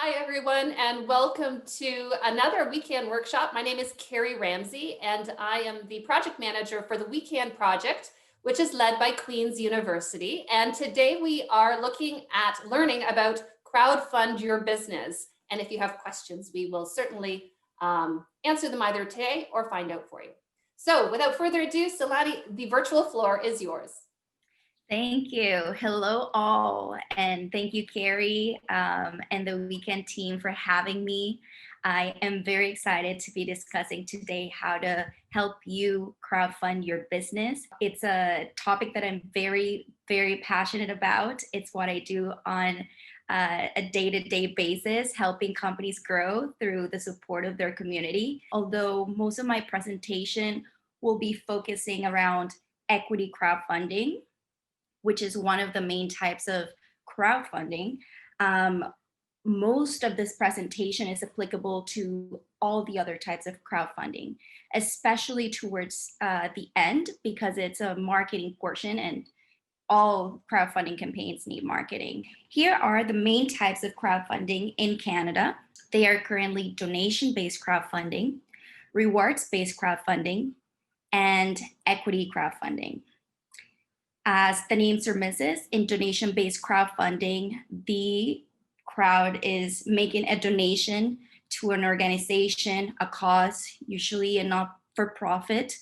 Hi, everyone, and welcome to another WE-CAN workshop. My name is Carrie Ramsey, and I am the project manager for the WE-CAN project, which is led by Queen's University. And today we are looking at learning about Crowdfund Your Business. And if you have questions, we will certainly answer them either today or find out for you. So without further ado, Zulany, the virtual floor is yours. Thank you. Hello, all. And thank you, Carrie, and the WE-CAN team for having me. I am very excited to be discussing today how to help you crowdfund your business. It's a topic that I'm very, very passionate about. It's what I do on a day-to-day basis, helping companies grow through the support of their community. Although most of my presentation will be focusing around equity crowdfunding, which is one of the main types of crowdfunding. Most of this presentation is applicable to all the other types of crowdfunding, especially towards the end, because it's a marketing portion and all crowdfunding campaigns need marketing. Here are the main types of crowdfunding in Canada. They are currently donation-based crowdfunding, rewards-based crowdfunding, and equity crowdfunding. As the name surmises, in donation-based crowdfunding, the crowd is making a donation to an organization, a cause, usually a not-for-profit,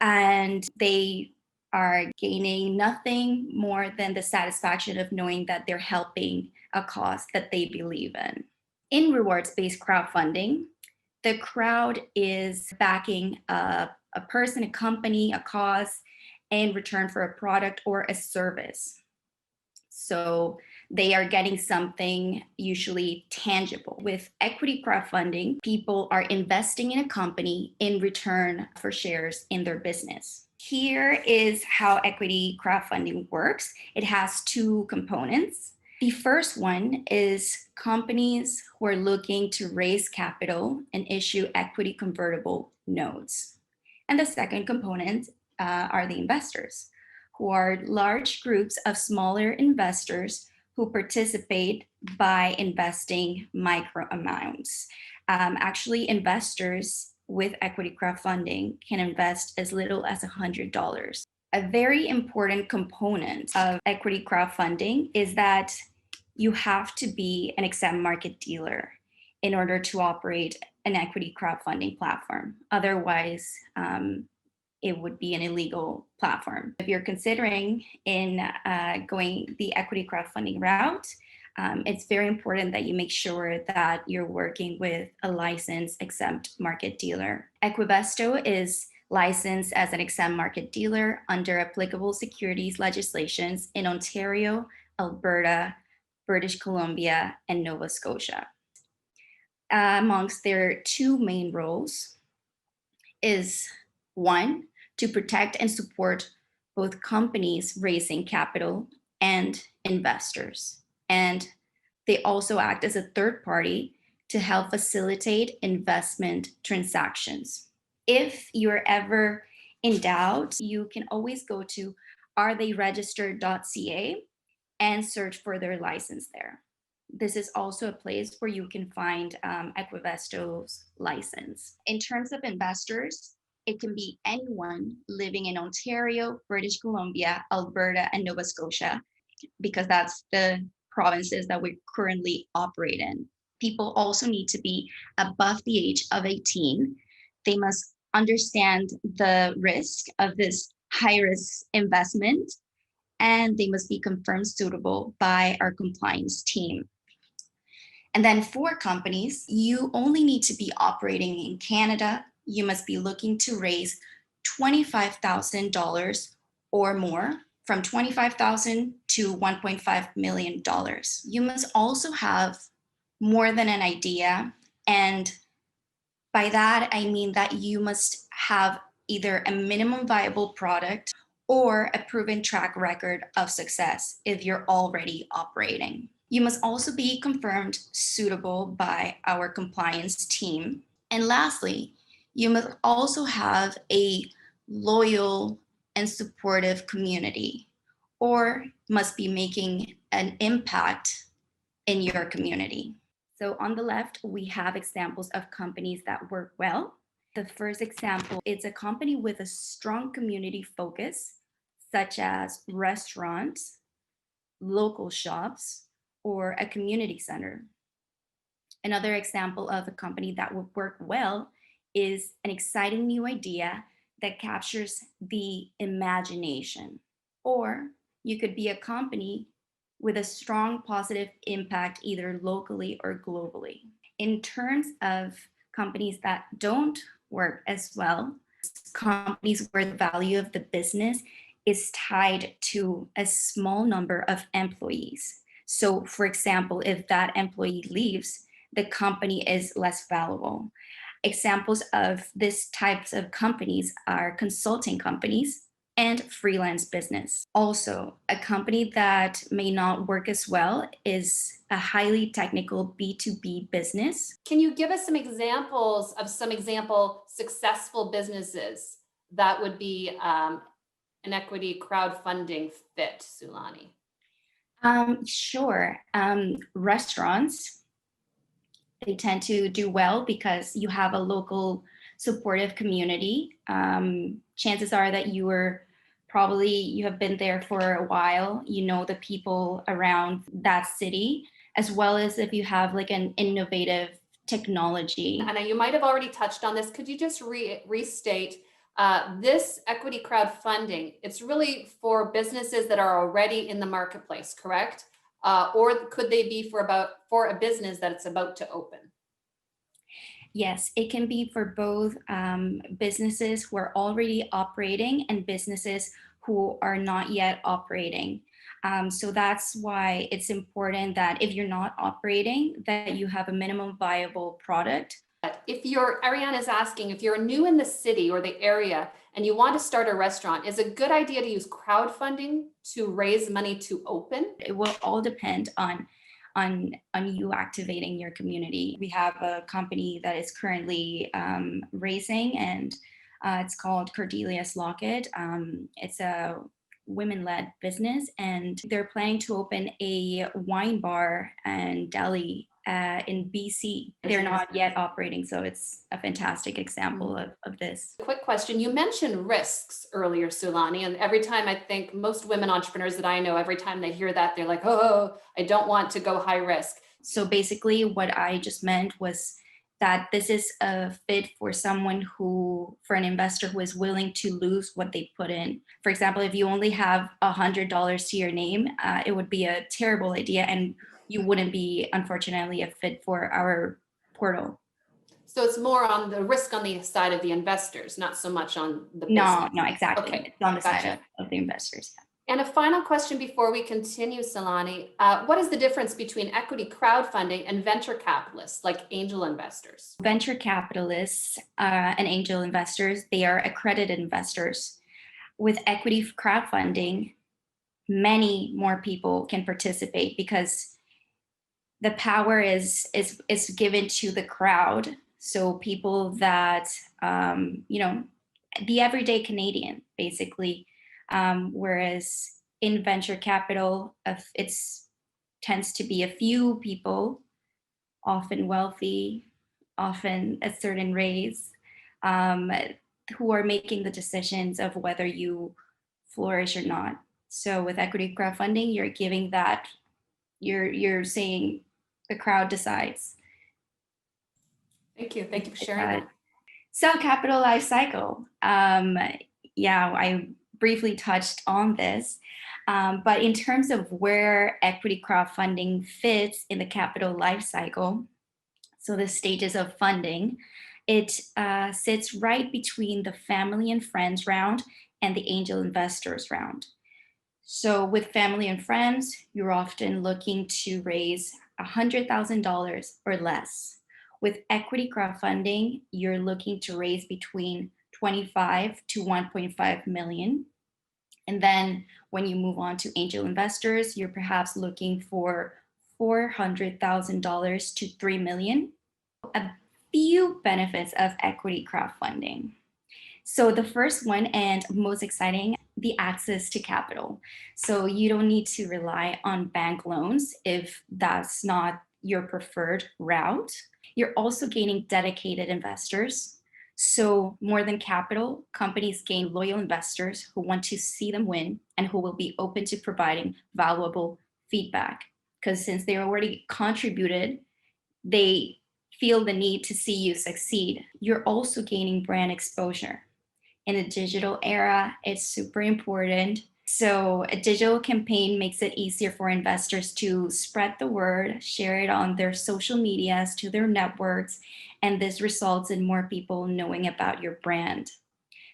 and they are gaining nothing more than the satisfaction of knowing that they're helping a cause that they believe in. In rewards-based crowdfunding, the crowd is backing a person, a company, a cause, in return for a product or a service. So they are getting something usually tangible. With equity crowdfunding, people are investing in a company in return for shares in their business. Here is how equity crowdfunding works. It has two components. The first one is companies who are looking to raise capital and issue equity convertible notes. And the second component are the investors, who are large groups of smaller investors who participate by investing micro amounts. Actually, investors with equity crowdfunding can invest as little as $100. A very important component of equity crowdfunding is that you have to be an exempt market dealer in order to operate an equity crowdfunding platform. Otherwise, it would be an illegal platform. If you're considering going the equity crowdfunding route, it's very important that you make sure that you're working with a licensed exempt market dealer. Equivesto is licensed as an exempt market dealer under applicable securities legislations in Ontario, Alberta, British Columbia, and Nova Scotia. Amongst their two main roles is one, to protect and support both companies raising capital and investors. And they also act as a third party to help facilitate investment transactions. If you're ever in doubt, you can always go to aretheyregistered.ca and search for their license there. This is also a place where you can find Equivesto's license. In terms of investors, it can be anyone living in Ontario, British Columbia, Alberta, and Nova Scotia, because that's the provinces that we currently operate in. People also need to be above the age of 18. They must understand the risk of this high-risk investment, and they must be confirmed suitable by our compliance team. And then for companies, you only need to be operating in Canada. You must be looking to raise $25,000 or more, from $25,000 to $1.5 million. You must also have more than an idea. And by that, I mean that you must have either a minimum viable product or a proven track record of success if you're already operating. You must also be confirmed suitable by our compliance team. And lastly, you must also have a loyal and supportive community, or must be making an impact in your community. So on the left, we have examples of companies that work well. The first example is a company with a strong community focus, such as restaurants, local shops, or a community center. Another example of a company that would work well is an exciting new idea that captures the imagination. Or you could be a company with a strong positive impact either locally or globally. In terms of companies that don't work as well, companies where the value of the business is tied to a small number of employees. So, for example, if that employee leaves, the company is less valuable. Examples of these types of companies are consulting companies and freelance business. Also, a company that may not work as well is a highly technical B2B business. Can you give us some examples of some example successful businesses that would be an equity crowdfunding fit, Zulany? Sure. Restaurants, they tend to do well because you have a local supportive community. Chances are that you have been there for a while, you know the people around that city, as well as if you have like an innovative technology. And you might have already touched on this. Could you just restate this equity crowdfunding? It's really for businesses that are already in the marketplace, correct? Or could they be for a business that it's about to open? Yes, it can be for both businesses who are already operating and businesses who are not yet operating. So that's why it's important that if you're not operating, that you have a minimum viable product. If you're, Ariane is asking, if you're new in the city or the area and you want to start a restaurant, is it a good idea to use crowdfunding to raise money to open? It will all depend on you activating your community. We have a company that is currently raising, and it's called Cordelia's Locket. It's a women-led business, and they're planning to open a wine bar and deli in BC. They're not yet operating, so it's a fantastic example of this. Quick question. You mentioned risks earlier, Zulany, and every time I think most women entrepreneurs that I know, every time they hear that, they're like, oh, I don't want to go high risk. So basically what I just meant was that this is a fit for for an investor who is willing to lose what they put in. For example, if you only have $100 to your name, it would be a terrible idea, and you wouldn't be, unfortunately, a fit for our portal. So it's more on the risk on the side of the investors, not so much on the business. No, exactly. Okay, it's on the gotcha. side of the investors. And a final question before we continue, Zulany. What is the difference between equity crowdfunding and venture capitalists, like angel investors? Venture capitalists and angel investors, they are accredited investors. With equity crowdfunding, many more people can participate because the power is given to the crowd. So people that the everyday Canadian, basically. Whereas in venture capital, it tends to be a few people, often wealthy, often a certain race, who are making the decisions of whether you flourish or not. So with equity crowdfunding, you're giving that, you're saying the crowd decides. Thank you. Thank you for sharing that. So capital life cycle. Yeah, I briefly touched on this. But in terms of where equity crowdfunding fits in the capital life cycle, so the stages of funding, it sits right between the family and friends round and the angel investors round. So with family and friends, you're often looking to raise $100,000 or less. With equity crowdfunding, you're looking to raise between 25 to 1.5 million. And then when you move on to angel investors, you're perhaps looking for $400,000 to 3 million. A few benefits of equity crowdfunding. So the first one and most exciting, the access to capital. So you don't need to rely on bank loans if that's not your preferred route. You're also gaining dedicated investors. So more than capital, companies gain loyal investors who want to see them win and who will be open to providing valuable feedback. Because since they already contributed, they feel the need to see you succeed. You're also gaining brand exposure. In the digital era, it's super important. So a digital campaign makes it easier for investors to spread the word, share it on their social medias, to their networks, and this results in more people knowing about your brand.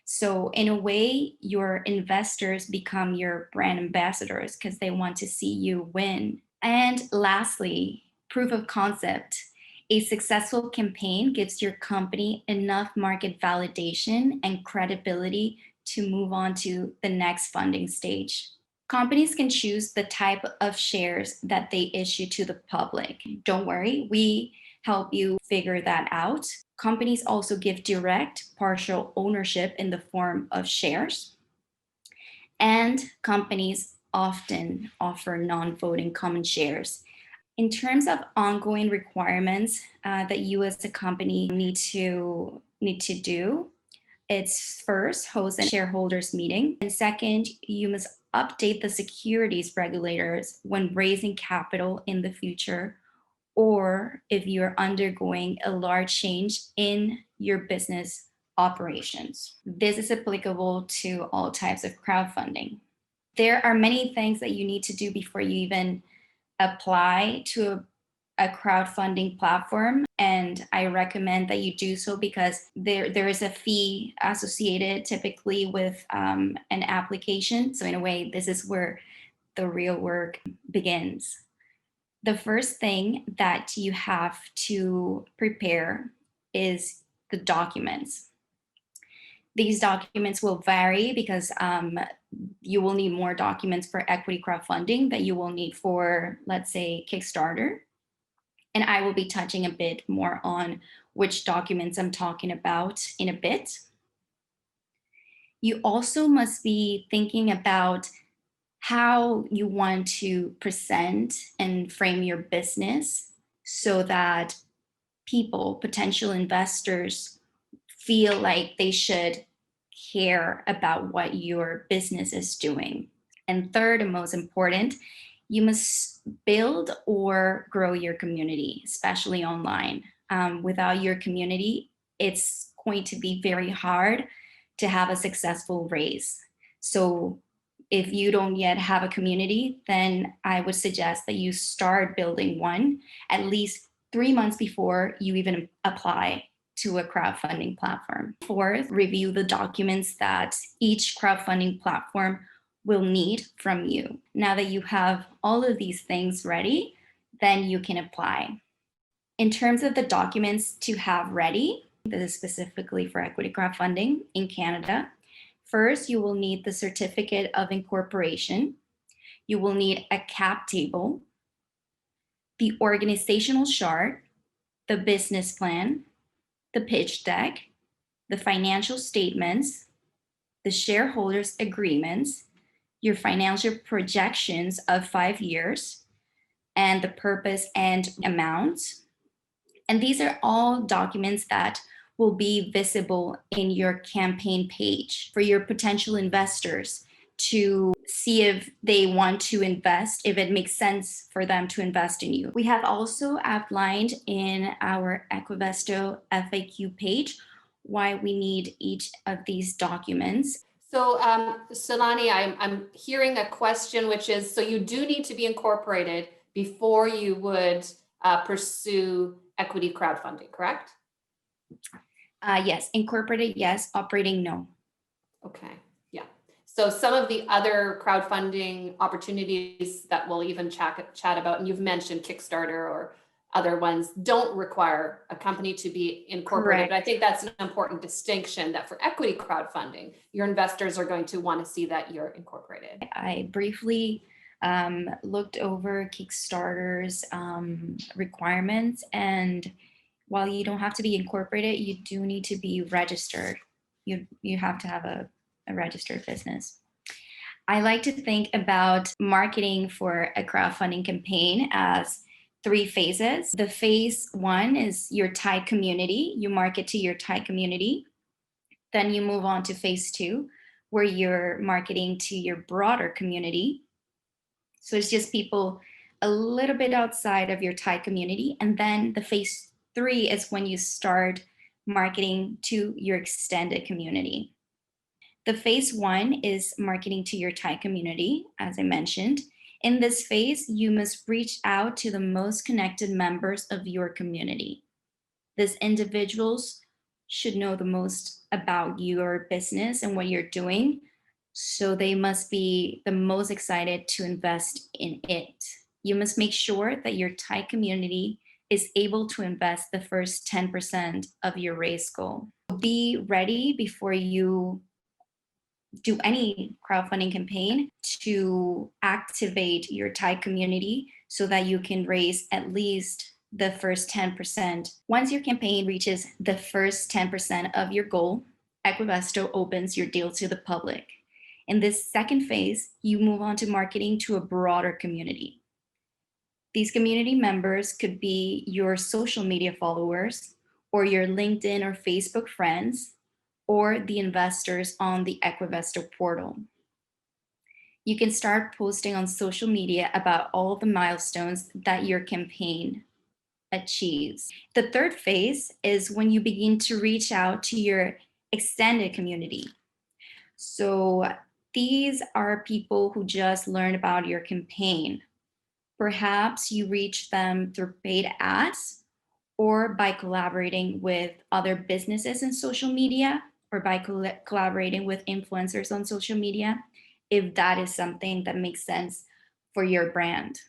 So in a way, your investors become your brand ambassadors because they want to see you win. And lastly, proof of concept. A successful campaign gives your company enough market validation and credibility to move on to the next funding stage. Companies can choose the type of shares that they issue to the public. Don't worry, we help you figure that out. Companies also give direct partial ownership in the form of shares. And companies often offer non-voting common shares. In terms of ongoing requirements that you as a company need to do, it's first host a shareholders meeting, and second, you must update the securities regulators when raising capital in the future, or if you're undergoing a large change in your business operations. This is applicable to all types of crowdfunding. There are many things that you need to do before you even apply to a crowdfunding platform, and I recommend that you do so because there is a fee associated typically with an application. So in a way, this is where the real work begins. The first thing that you have to prepare is the documents. These documents will vary because you will need more documents for equity crowdfunding that you will need for, let's say, Kickstarter. And I will be touching a bit more on which documents I'm talking about in a bit. You also must be thinking about how you want to present and frame your business so that people, potential investors, feel like they should care about what your business is doing. And third, and most important, you must build or grow your community, especially online. Without your community, it's going to be very hard to have a successful raise. So if you don't yet have a community, then I would suggest that you start building one at least 3 months before you even apply to a crowdfunding platform. Fourth, review the documents that each crowdfunding platform will need from you. Now that you have all of these things ready, then you can apply. In terms of the documents to have ready, this is specifically for equity crowdfunding in Canada. First, you will need the certificate of incorporation. You will need a cap table, the organizational chart, the business plan, the pitch deck, the financial statements, the shareholders' agreements, your financial projections of 5 years, and the purpose and amount. And these are all documents that will be visible in your campaign page for your potential investors to see if they want to invest, if it makes sense for them to invest in you. We have also outlined in our Equivesto FAQ page why we need each of these documents. So, Zulany, I'm hearing a question, which is, so you do need to be incorporated before you would pursue equity crowdfunding, correct? Yes, incorporated, yes. Operating, no. Okay, yeah. So some of the other crowdfunding opportunities that we'll even chat about, and you've mentioned Kickstarter or other ones, don't require a company to be incorporated. Correct. But I think that's an important distinction, that for equity crowdfunding, your investors are going to want to see that you're incorporated. I briefly looked over Kickstarter's requirements, and while you don't have to be incorporated, you do need to be registered. You have to have a registered business. I like to think about marketing for a crowdfunding campaign as three phases. The phase one is your tight community. You market to your tight community. Then you move on to phase two, where you're marketing to your broader community. So it's just people a little bit outside of your tight community. And then the phase three is when you start marketing to your extended community. The phase one is marketing to your tight community, as I mentioned. In this phase, you must reach out to the most connected members of your community. These individuals should know the most about your business and what you're doing. So they must be the most excited to invest in it. You must make sure that your tight community is able to invest the first 10% of your raise goal. Be ready before you do any crowdfunding campaign to activate your tight community so that you can raise at least the first 10%. Once your campaign reaches the first 10% of your goal, Equivesto opens your deal to the public. In this second phase, you move on to marketing to a broader community. These community members could be your social media followers or your LinkedIn or Facebook friends, or the investors on the Equivesto portal. You can start posting on social media about all the milestones that your campaign achieves. The third phase is when you begin to reach out to your extended community. So these are people who just learned about your campaign. Perhaps you reach them through paid ads or by collaborating with other businesses in social media, or by collaborating with influencers on social media, if that is something that makes sense for your brand.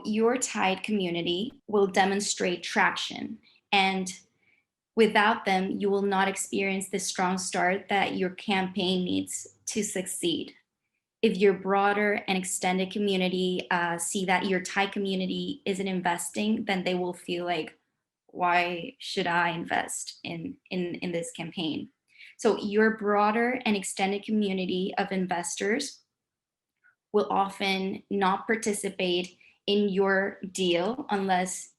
Your tight community will demonstrate traction, and without them, you will not experience the strong start that your campaign needs to succeed. If your broader and extended community see that your tight community isn't investing, then they will feel like, why should I invest in this campaign? So your broader and extended community of investors will often not participate in your deal unless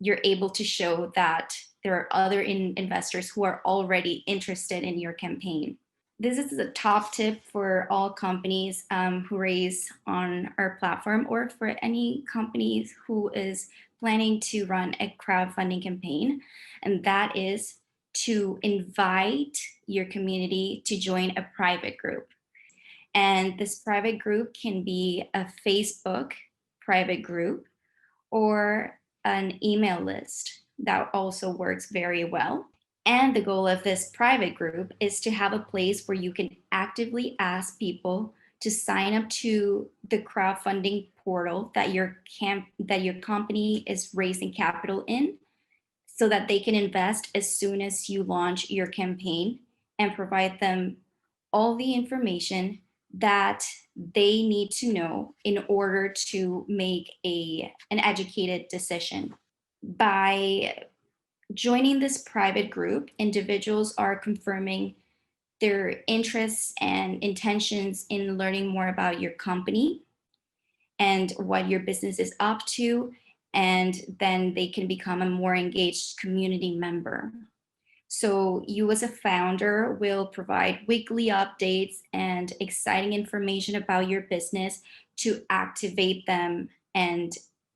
you're able to show that there are other investors who are already interested in your campaign. This is a top tip for all companies who raise on our platform, or for any companies who is planning to run a crowdfunding campaign, and that is to invite your community to join a private group. And this private group can be a Facebook private group or an email list. That also works very well. And the goal of this private group is to have a place where you can actively ask people to sign up to the crowdfunding portal that your company is raising capital in, so that they can invest as soon as you launch your campaign, and provide them all the information that they need to know in order to make an educated decision. By joining this private group, individuals are confirming their interests and intentions in learning more about your company and what your business is up to, and then they can become a more engaged community member. So you as a founder will provide weekly updates and exciting information about your business to activate them and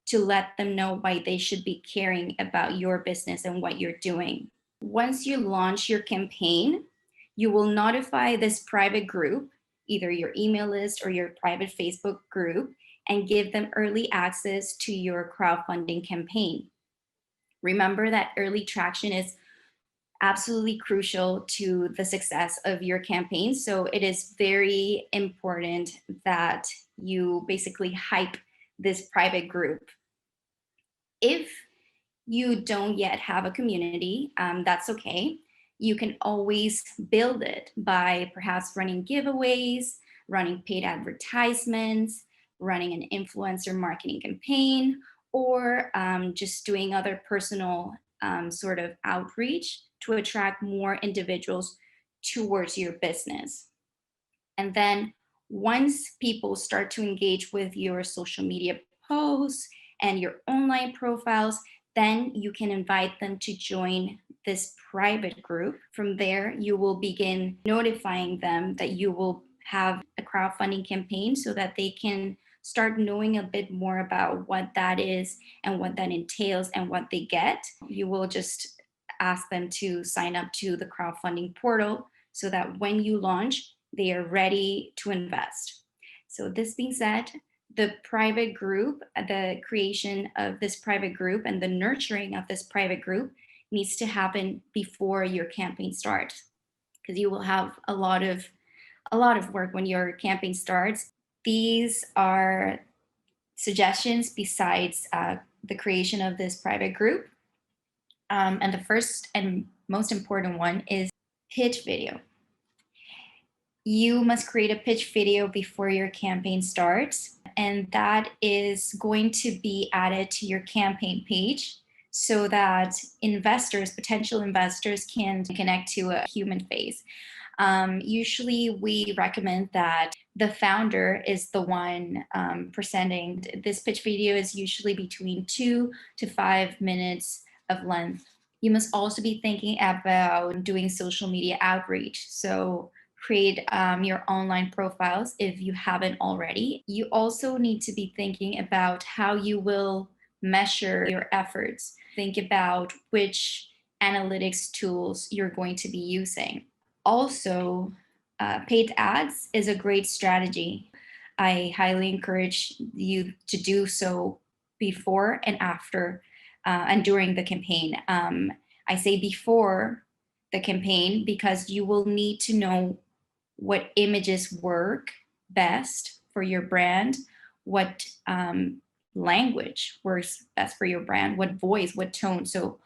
to let them know why they should be caring about your business and what you're doing. Once you launch your campaign, you will notify this private group, either your email list or your private Facebook group, and give them early access to your crowdfunding campaign. Remember that early traction is absolutely crucial to the success of your campaign. So it is very important that you basically hype this private group. If you don't yet have a community, that's okay. You can always build it by perhaps running giveaways, running paid advertisements, running an influencer marketing campaign, or just doing other personal sort of outreach to attract more individuals towards your business. And then once people start to engage with your social media posts and your online profiles, then you can invite them to join this private group. From there, you will begin notifying them that you will have a crowdfunding campaign so that they can start knowing a bit more about what that is and what that entails and what they get. You will just ask them to sign up to the crowdfunding portal so that when you launch, they are ready to invest. So this being said, the private group, the creation of this private group and the nurturing of this private group needs to happen before your campaign starts, because you will have a lot of work when your campaign starts. These are suggestions besides the creation of this private group. And the first and most important one is pitch video. You must create a pitch video before your campaign starts, and that is going to be added to your campaign page so that investors, potential investors, can connect to a human face. Usually we recommend that the founder is the one presenting. This pitch video is usually between 2 to 5 minutes of length. You must also be thinking about doing social media outreach. So create your online profiles if you haven't already. You also need to be thinking about how you will measure your efforts. Think about which analytics tools you're going to be using. Also, paid ads is a great strategy. I highly encourage you to do so before and after and during the campaign. I say before the campaign because you will need to know what images work best for your brand, what language works best for your brand, what voice, what tone. So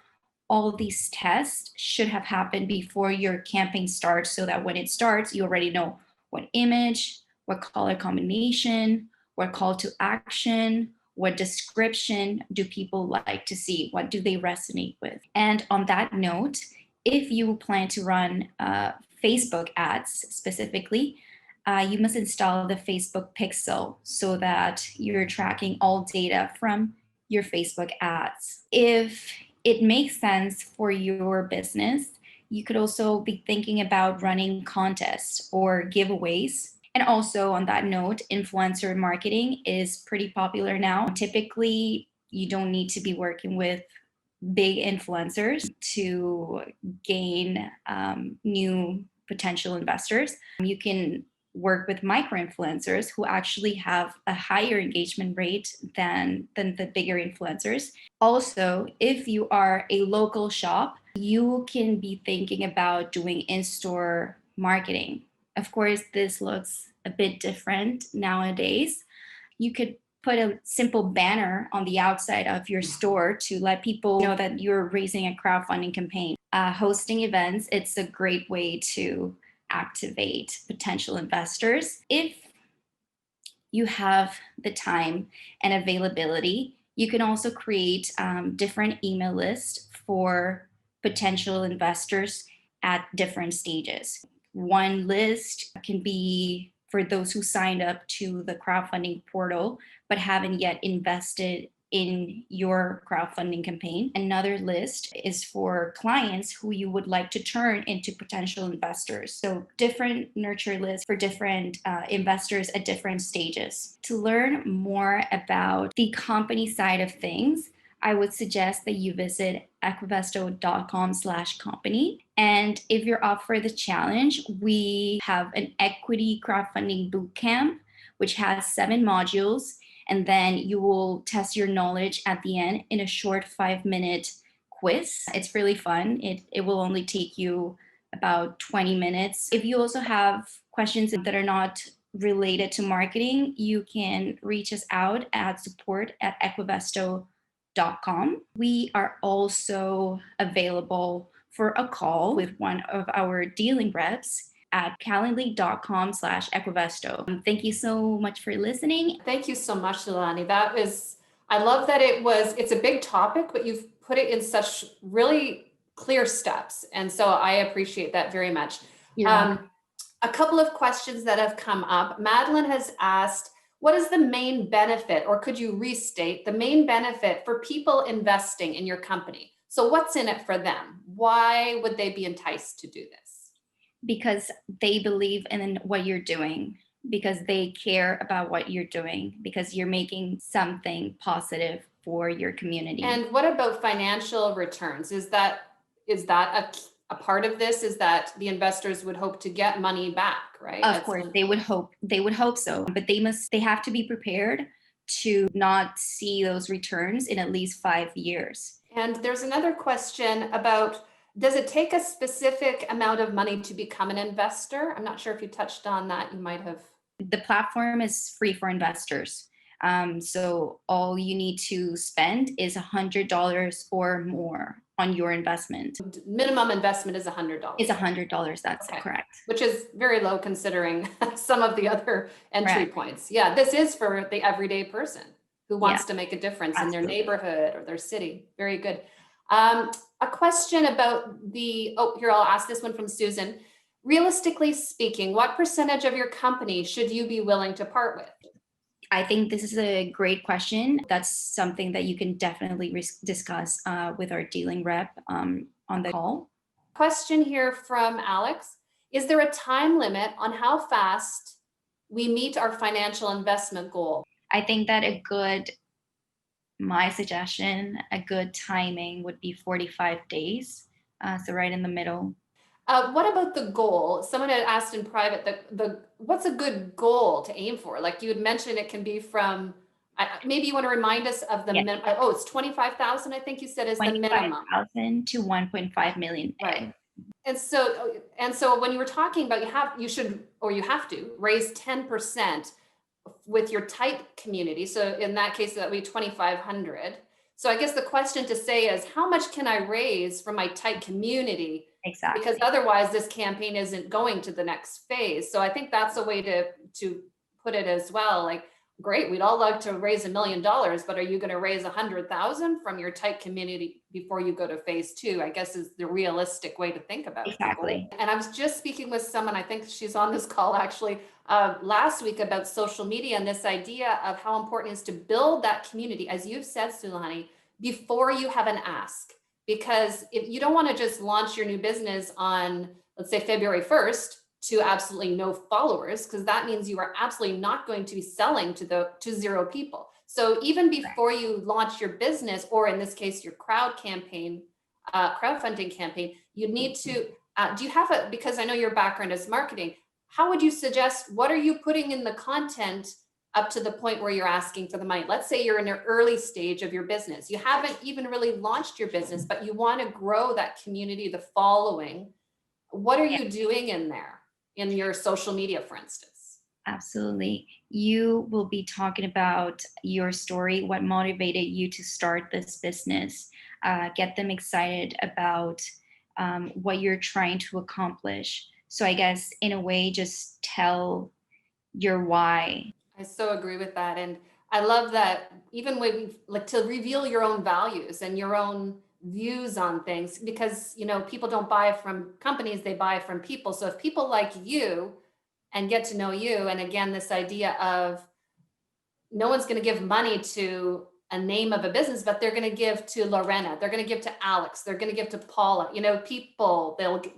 all these tests should have happened before your campaign starts so that when it starts, you already know what image, what color combination, what call to action, what description do people like to see, what do they resonate with. And on that note, if you plan to run Facebook ads specifically, you must install the Facebook Pixel so that you're tracking all data from your Facebook ads. If it makes sense for your business, you could also be thinking about running contests or giveaways. And also on that note, influencer marketing is pretty popular now. Typically, you don't need to be working with big influencers to gain new potential investors. You can work with micro influencers who actually have a higher engagement rate than the bigger influencers. Also, if you are a local shop, you can be thinking about doing in-store marketing. Of course, this looks a bit different nowadays. You could put a simple banner on the outside of your store to let people know that you're raising a crowdfunding campaign. Hosting events, it's a great way to activate potential investors. If you have the time and availability, you can also create different email lists for potential investors at different stages. One list can be for those who signed up to the crowdfunding portal but haven't yet invested in your crowdfunding campaign. Another list is for clients who you would like to turn into potential investors. So different nurture lists for different investors at different stages. To learn more about the company side of things, I would suggest that you visit equivesto.com/company. And if you're up for the challenge, we have an equity crowdfunding bootcamp, which has 7 modules. And then you will test your knowledge at the end in a short 5-minute quiz. It's really fun. It will only take you about 20 minutes. If you also have questions that are not related to marketing, you can reach us out at support@equivesto.com. We are also available for a call with one of our dealing reps at calendly.com/Equivesto. Thank you so much for listening. Thank you so much, Zulany. I love that it's a big topic, but you've put it in such really clear steps. And so I appreciate that very much. A couple of questions that have come up. Madeline has asked, What is the main benefit, or could you restate the main benefit for people investing in your company? So what's in it for them? Why would they be enticed to do this? Because they believe in what you're doing, because they care about what you're doing, because you're making something positive for your community. And what about financial returns? Is that a part of this? Is that the investors would hope to get money back, right? Of course, they would hope so, but they have to be prepared to not see those returns in at least 5 years. And there's another question about, does it take a specific amount of money to become an investor? I'm not sure if you touched on that. You might have. The platform is free for investors. So all you need to spend is $100 or more on your investment. Minimum investment is $100. Is $100. That's Okay. correct. Which is very low considering some of the other entry Correct. points. Yeah, this is for the everyday person who wants Yeah, to make a difference in their absolutely. neighborhood or their city. Very good. A question about here, I'll ask this one from Susan. Realistically speaking, what percentage of your company should you be willing to part with? I think this is a great question. That's something that you can definitely discuss with our dealing rep on the call. Question here from Alex. Is there a time limit on how fast we meet our financial investment goal? I think that my suggestion, a good timing would be 45 days. So right in the middle. What about the goal? Someone had asked in private the what's a good goal to aim for? Like you had mentioned, it can be from. Maybe you want to remind us of the Yeah, oh, it's 25,000. I think you said is the minimum, 25,000 to 1.5 million. right? And so when you were talking about you have to raise 10% with your tight community. So in that case, that would be 2,500. So I guess the question to say is, how much can I raise from my tight community? Because Exactly. otherwise this campaign isn't going to the next phase. So I think that's a way to put it as well. Like, great, we'd all love to raise $1 million, but are you going to raise 100,000 from your tight community before you go to phase two? I guess is the realistic way to think about the goal. Exactly. And I was just speaking with someone, I think she's on this call actually, last week, about social media and this idea of how important it is to build that community, as you've said, Zulany, before you have an ask. Because if you don't want to just launch your new business on, let's say, February 1st to absolutely no followers, because that means you are absolutely not going to be selling to zero people. So even before you launch your business, or in this case, your crowdfunding campaign, you need to, do you have because I know your background is marketing, how would you suggest, what are you putting in the content up to the point where you're asking for the money? Let's say you're in an early stage of your business. You haven't even really launched your business, but you want to grow that community, the following. What are Yeah, you doing in there, in your social media, for instance? absolutely. You will be talking about your story, what motivated you to start this business, get them excited about what you're trying to accomplish. So I guess in a way, just tell your why. I so agree with that. And I love that, even when, like, to reveal your own values and your own views on things, because, people don't buy from companies, they buy from people. So if people like you and get to know you, and again, this idea of no one's going to give money to a name of a business, but they're going to give to Lorena, they're going to give to Alex, they're going to give to Paula,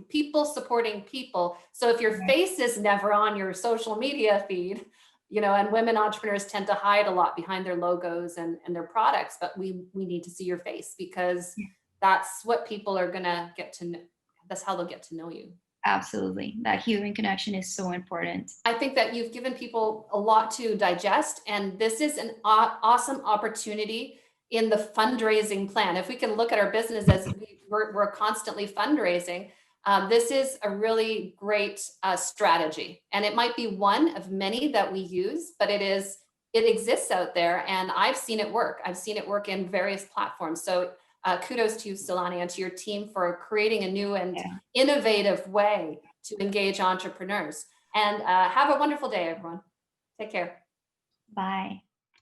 people supporting people. So if your Right. face is never on your social media feed, and women entrepreneurs tend to hide a lot behind their logos and their products, but we need to see your face, because that's what people are going to get to know. That's how they'll get to know you. Absolutely. That human connection is so important. I think that you've given people a lot to digest, and this is an awesome opportunity in the fundraising plan. If we can look at our business as we're constantly fundraising, this is a really great strategy, and it might be one of many that we use, but it exists out there, and I've seen it work. I've seen it work in various platforms. So kudos to you, Zulany, and to your team for creating a new and Yeah. innovative way to engage entrepreneurs. And have a wonderful day, everyone. Take care. Bye.